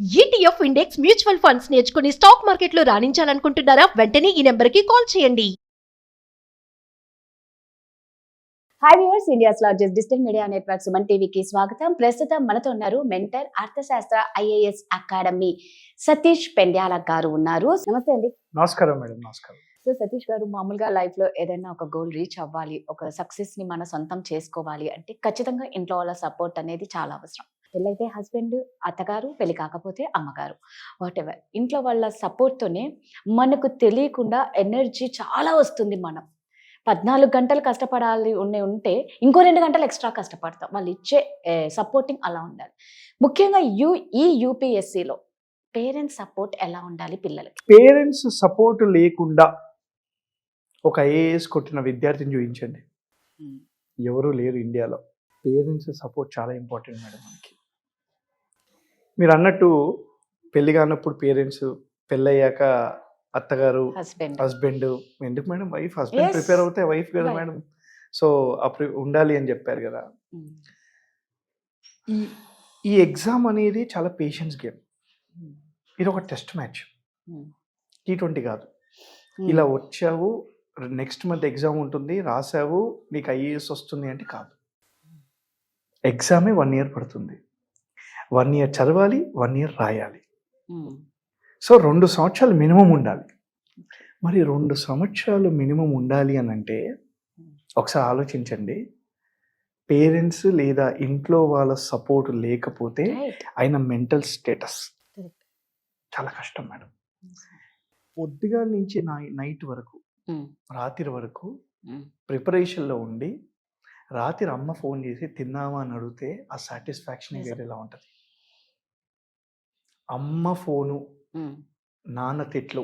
ETF index mutual funds నేర్చుకుని stock మార్కెట్లో రాణించాలనుకుంటున్నారా? వెంటనే ఈ నెంబర్కి కాల్ చేయండి. Hi viewers, India's largest digital media network Suman టీవీకి స్వాగతం. ప్రస్తుతం మనతో ఉన్నారు మెంటర్ అర్థశాస్త్ర ఐఏఎస్ అకాడమీ సతీష్ పెండ్యాల గారు ఉన్నారు. నమస్తే అండి. నమస్కారం మేడం. నమస్కారం. సో సతీష్ గారు, మామూలుగా లైఫ్ లో ఏదైనా ఒక గోల్ రీచ్ అవ్వాలి, ఒక సక్సెస్ ని మన సొంతం చేసుకోవాలి అంటే ఖచ్చితంగా ఇంట్లో వాళ్ళ సపోర్ట్ అనేది చాలా అవసరం. పెళ్ళైతే హస్బెండ్, అత్తగారు, పెళ్లి కాకపోతే అమ్మగారు, వాట్ ఎవర్, ఇంట్లో వాళ్ళ సపోర్ట్ తోనే మనకు తెలియకుండా ఎనర్జీ చాలా వస్తుంది. మనం 14 గంటలు కష్టపడాలి ఉంటే ఇంకో 2 గంటలు ఎక్స్ట్రా కష్టపడతాం. వాళ్ళు ఇచ్చే సపోర్టింగ్ అలా ఉండాలి. ముఖ్యంగా యూపీఎస్సీలో పేరెంట్స్ సపోర్ట్ ఎలా ఉండాలి పిల్లలకి? పేరెంట్స్ సపోర్ట్ లేకుండా ఒక ఐఏఎస్ కొట్టిన విద్యార్థిని చూపించండి. ఎవరు లేరు ఇండియాలో. పేరెంట్స్ సపోర్ట్ చాలా ఇంపార్టెంట్ మేడం మనకి. మీరు అన్నట్టు పెళ్లి కానప్పుడు పేరెంట్స్, పెళ్ళయ్యాక అత్తగారు, హస్బెండ్. ఎందుకు మేడం? వైఫ్, హస్బెండ్ ప్రిపేర్ అవుతే వైఫ్ కదా మేడం. సో అప్పుడు ఉండాలి అని చెప్పారు కదా. ఈ ఎగ్జామ్ అనేది చాలా పేషెన్స్ గేమ్. ఇది ఒక టెస్ట్ మ్యాచ్, T20 కాదు. ఇలా వచ్చావు, నెక్స్ట్ మంత్ ఎగ్జామ్ ఉంటుంది, రాసావు, నీకు ఐఏఎస్ వస్తుంది అంటే కాదు. ఎగ్జామే 1 year పడుతుంది. 1 year చదవాలి, 1 year రాయాలి. సో 2 సంవత్సరాలు మినిమం ఉండాలి. మరి 2 సంవత్సరాలు మినిమం ఉండాలి అని అంటే ఒకసారి ఆలోచించండి. పేరెంట్స్ లేదా ఇంట్లో వాళ్ళ సపోర్ట్ లేకపోతే ఆయన మెంటల్ స్టేటస్ చాలా కష్టం మేడం. పొద్దుగా నుంచి నైట్ వరకు, రాత్రి వరకు ప్రిపరేషన్లో ఉండి రాత్రి అమ్మ ఫోన్ చేసి తిన్నావా అని అడిగితే ఆ సాటిస్ఫాక్షన్ వేరేలా ఉంటుంది. అమ్మ ఫోను, నాన్న తిట్లు,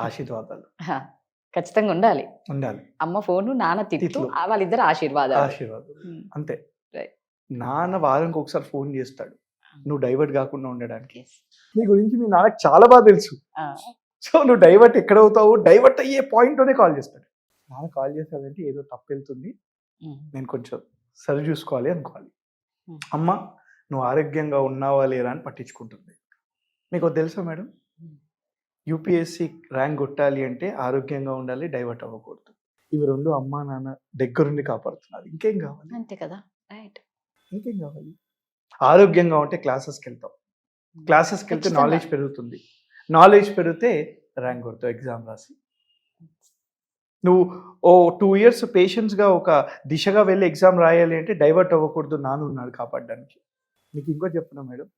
ఆశీర్వాదాలు ఖచ్చితంగా ఉండాలి. అమ్మ ఫోను, నాన్న తిట్లు, వాళ్ళిద్దరు ఆశీర్వాదాలు. అంతే. నాన్న వారానికి ఒకసారి ఫోన్ చేస్తాడు నువ్వు డైవర్ట్ కాకుండా ఉండడానికి. నీ గురించి మీ నాన్నకు చాలా బాగా తెలుసు. సో నువ్వు డైవర్ట్ ఎక్కడ అవుతావు, డైవర్ట్ అయ్యే పాయింట్లోనే కాల్ చేస్తాడు. నాన్న కాల్ చేస్తాడంటే ఏదో తప్పు వెళ్తుంది, నేను కొంచెం సరి చూసుకోవాలి అనుకోవాలి. అమ్మ నువ్వు ఆరోగ్యంగా ఉన్నావా లేరా అని పట్టించుకుంటుంది. మీకు తెలుసా మేడం, యూపీఎస్సీ ర్యాంక్ కొట్టాలి అంటే ఆరోగ్యంగా ఉండాలి, డైవర్ట్ అవ్వకూడదు. ఇవి 2 అమ్మా నాన్న దగ్గరుండి కాపాడుతున్నారు. ఇంకేం కావాలి? అంతే కదా, రైట్. ఇంకేం కావాలి? ఆరోగ్యంగా ఉంటే క్లాసెస్కి వెళ్తావు, క్లాసెస్కి వెళ్తే నాలెడ్జ్ పెరుగుతుంది, నాలెడ్జ్ పెరిగితే ర్యాంక్ కొడతావు ఎగ్జామ్ రాసి. నువ్వు 2 years పేషెన్స్గా ఒక దిశగా వెళ్ళి ఎగ్జామ్ రాయాలి అంటే డైవర్ట్ అవ్వకూడదు, నాన్న ఉన్నాడు కాపాడడానికి. మీకు ఇంకో చెప్తున్నా మేడం,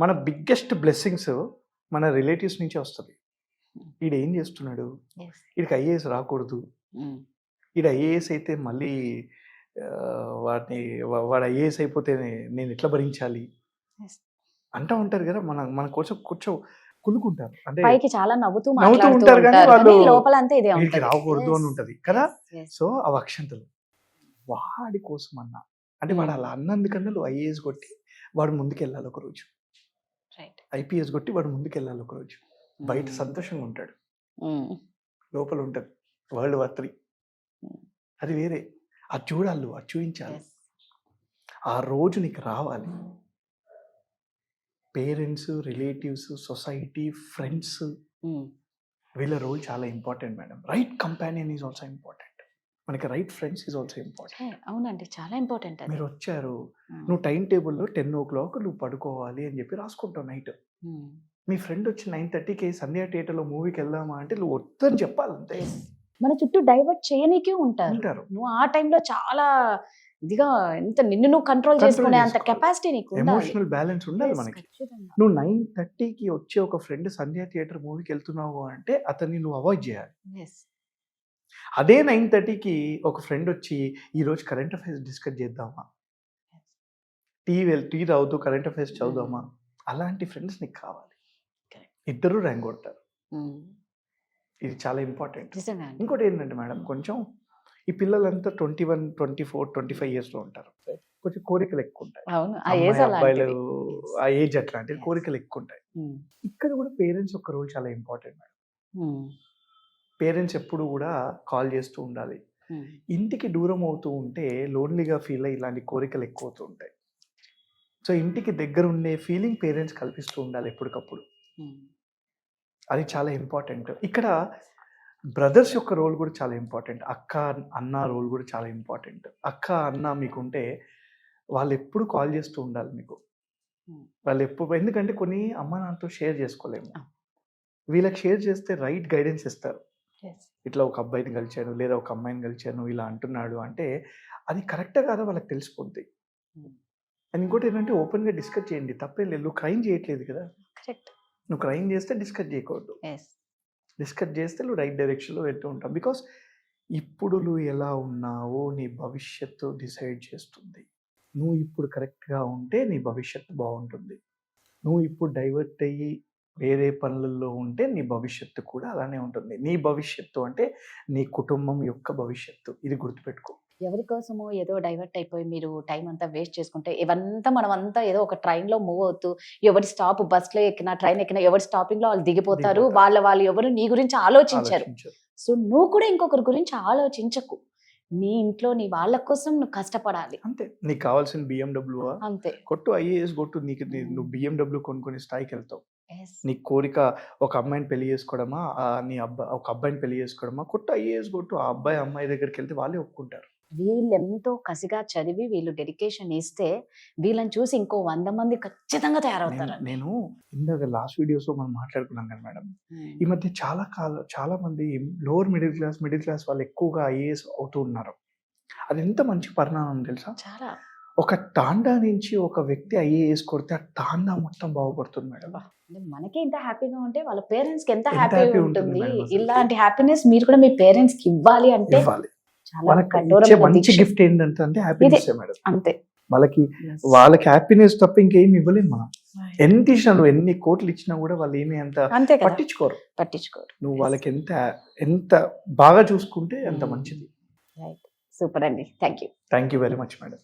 మన బిగ్గెస్ట్ బ్లెస్సింగ్స్ మన రిలేటివ్స్ నుంచి వస్తుంది. ఈడు ఏం చేస్తున్నాడు, వీడికి ఐఏఎస్ రాకూడదు, ఈడు ఐఏఎస్ అయితే మళ్ళీ వాడు ఐఏఎస్ అయిపోతే నేను ఎట్లా భరించాలి అంటూ ఉంటారు కదా. మన కోసం కొంచెం కులుకుంటారు, అంటే చాలా నవ్వుతూ ఉంటారు కానీ వాళ్ళు వీడికి రాకూడదు అని ఉంటది కదా. సో అవి అక్షంతలు వాడి కోసం అన్నా, అంటే వాడు అలా అన్నందుకన్నా నువ్వు ఐఏఎస్ కొట్టి వాడు ముందుకెళ్ళాలి ఒకరోజు, ఐపీఎస్ కొట్టి వాడు ముందుకెళ్ళాలి ఒకరోజు. బయట సంతోషంగా ఉంటాడు, లోపల ఉంటుంది వరల్డ్ వార్ 3. అది వేరే. అది చూడాలి, అది చూపించాలి. ఆ రోజు నీకు రావాలి. పేరెంట్స్, రిలేటివ్స్, సొసైటీ, ఫ్రెండ్స్, వీళ్ళ రోల్ చాలా important madam. Right companion is also important. మనకి right friends is also important. అవునండి, చాలా ఇంపార్టెంట్. మీరు వచ్చారు, నువ్వు టైం టేబుల్లో 10 o'clock నువ్వు పడుకోవాలి అని చెప్పి రాసుకుంటావు నైట్. మీ ఫ్రెండ్ వచ్చి 9:30కి సంధ్యా థియేటర్లో మూవీకి వెళ్దామా అంటే నువ్వు వద్దని చెప్పాలంతే. మన చుట్టూ డైవర్ట్ చేయనీకే ఉంటారు. నువ్వు ఆ టైంలో చాలా ఇదిగా ఎంత నిన్ను నువ్వు కంట్రోల్ చేసుకునే అంత కెపాసిటీ నీకు ఉండాలి. ఎమోషనల్ బ్యాలెన్స్ ఉండాలి మనకి. నువ్వు 9:30కి వచ్చే ఒక ఫ్రెండ్ సంధ్యా థియేటర్ మూవీకి వెళ్తున్నావు అంటే అతన్ని నువ్వు అవాయిడ్ చేయాలి. అదే 9:30కి ఒక ఫ్రెండ్ వచ్చి ఈరోజు కరెంట్ అఫైర్స్ డిస్కస్ చేద్దామా, టీ తాగుతూ కరెంట్ అఫైర్స్ చదువుదామా, అలాంటి ఫ్రెండ్స్ నీకు కావాలి. ఇద్దరు ర్యాంక్ కొడతారు. ఇది చాలా ఇంపార్టెంట్. ఇంకోటి ఏంటంటే మేడం, కొంచెం ఈ పిల్లలంతా 21, 24, 25 yearsలో ఉంటారు. కొంచెం కోరికలు ఎక్కువ ఉంటాయి. అబ్బాయిలు ఆ ఏజ్ అట్లాంటివి, కోరికలు ఎక్కువ ఉంటాయి. ఇక్కడ కూడా పేరెంట్స్ ఒక రోల్ చాలా ఇంపార్టెంట్ మేడం. పేరెంట్స్ ఎప్పుడు కూడా కాల్ చేస్తూ ఉండాలి. ఇంటికి దూరం అవుతూ ఉంటే లోన్లీగా ఫీల్ అయ్యి ఇలాంటి కోరికలు ఎక్కువ అవుతూ ఉంటాయి. సో ఇంటికి దగ్గర ఉండే ఫీలింగ్ పేరెంట్స్ కల్పిస్తూ ఉండాలి ఎప్పటికప్పుడు. అది చాలా ఇంపార్టెంట్. ఇక్కడ బ్రదర్స్ యొక్క రోల్ కూడా చాలా ఇంపార్టెంట్. అక్క అన్న రోల్ కూడా చాలా ఇంపార్టెంట్. అక్క అన్న మీకుంటే వాళ్ళు ఎప్పుడు కాల్ చేస్తూ ఉండాలి మీకు. వాళ్ళు ఎప్పుడు, ఎందుకంటే కొన్ని అమ్మ నాన్నతో షేర్ చేసుకోలేము. వీళ్ళకి షేర్ చేస్తే రైట్ గైడెన్స్ ఇస్తారు. ఇట్లా ఒక అబ్బాయిని కలిచాను లేదా ఒక అమ్మాయిని కలిచాను ఇలా అంటున్నాడు అంటే అది కరెక్టా కాదా వాళ్ళకి తెలిసిపోద్ది. అండ్ ఇంకోటి ఏంటంటే ఓపెన్గా డిస్కస్ చేయండి, తప్పేం లేదు. నువ్వు క్రైమ్ చేయట్లేదు కదా, కరెక్ట్. నువ్వు క్రైమ్ చేస్తే డిస్కస్ చేయకూడదు. డిస్కస్ చేస్తే నువ్వు రైట్ డైరెక్షన్లో వెళ్తూ ఉంటావు. బికాస్ ఇప్పుడు నువ్వు ఎలా ఉన్నావో నీ భవిష్యత్తు డిసైడ్ చేస్తుంది. నువ్వు ఇప్పుడు కరెక్ట్గా ఉంటే నీ భవిష్యత్తు బాగుంటుంది. నువ్వు ఇప్పుడు డైవర్ట్ అయ్యి వేరే పనులలో ఉంటే నీ భవిష్యత్తు కూడా అలానే ఉంటుంది. నీ భవిష్యత్తు అంటే నీ కుటుంబం యొక్క భవిష్యత్తు. ఇది గుర్తుపెట్టుకో. ఎవరి కోసమో ఏదో డైవర్ట్ అయిపోయి మీరు టైం అంతా వేస్ట్ చేసుకుంటే ఇవంతా మనం అంతా ఏదో ఒక ట్రైన్ లో మూవ్ అవుతూ ఎవరి స్టాప్ బస్ లో ఎక్కినా ట్రైన్ ఎక్కినా ఎవరి స్టాపింగ్ లో వాళ్ళు దిగిపోతారు. వాళ్ళు ఎవరు నీ గురించి ఆలోచించారు. సో నువ్వు కూడా ఇంకొకరి గురించి ఆలోచించకు. నీ ఇంట్లో నీ వాళ్ళ కోసం నువ్వు కష్టపడాలి అంతే. నీకు కావాల్సిన BMW అంతే. కొట్టు, IAS కొట్టు. నువ్వు BMW కొనుక్కునే స్థాయికి వెళ్తావు. Yes. నీ కోరిక ఒక అమ్మాయిని పెళ్లి చేసుకోవడమా, ఒక అబ్బాయిని పెళ్లి చేసుకోవడమా, కొట్టు IAS కొట్టు. ఆ అబ్బాయి అమ్మాయి దగ్గరికి వెళ్తే వాళ్ళే ఒప్పుకుంటారు. వీళ్ళు ఎంతో కసిగా చదివి వీళ్ళు డెడికేషన్ ఇస్తే వీళ్ళని చూసి ఇంకో 100 మంది ఖచ్చితంగా తయారవుతారు. నేను ఇందాక లాస్ట్ వీడియోస్ లో మనం మాట్లాడుకున్నాం కదా మేడం, ఈ మధ్య చాలా మంది లోవర్ మిడిల్ క్లాస్ వాళ్ళు ఎక్కువగా IAS అవుతూ ఉన్నారు. అది ఎంత మంచి పరిణామం తెలుసా? చాలా. ఒక తాండా నుంచి ఒక వ్యక్తి IAS కొడితే ఆ తాండా మొత్తం బాగుపడుతుంది మేడం. మనకి ఎంత హ్యాపీగా ఉంటే వాళ్ళ పేరెంట్స్ కి ఎంత happy హ్యాపీ ఉంటుంది ఉంటుంది. మేడం అసలు. ఇలాంటి హ్యాపీనెస్ మీరు కూడా మీ పేరెంట్స్ కి ఇవ్వాలి అంటే ఇవ్వాలి. చాలా వాళ్ళకి ఇచ్చే కఠోరమైన మంచి దీక్ష. గిఫ్ట్ ఏంటంటే హ్యాపీనెస్ మేడం. అంతే. వాళ్ళకి హ్యాపీనెస్ తప్ప ఇంకేం ఇవ్వలేము మనం. ఎంత ఇచ్చినా, నువ్వు ఎన్ని కోట్లు ఇచ్చినా కూడా వాళ్ళు ఏమి అంత అంతే కదా. పట్టించుకోరు. నువ్వు Yes. వాళ్ళకి ఎంత బాగా చూసుకుంటే అంత మంచిది. సూపర్ అండి. Thank you thank you very much madam.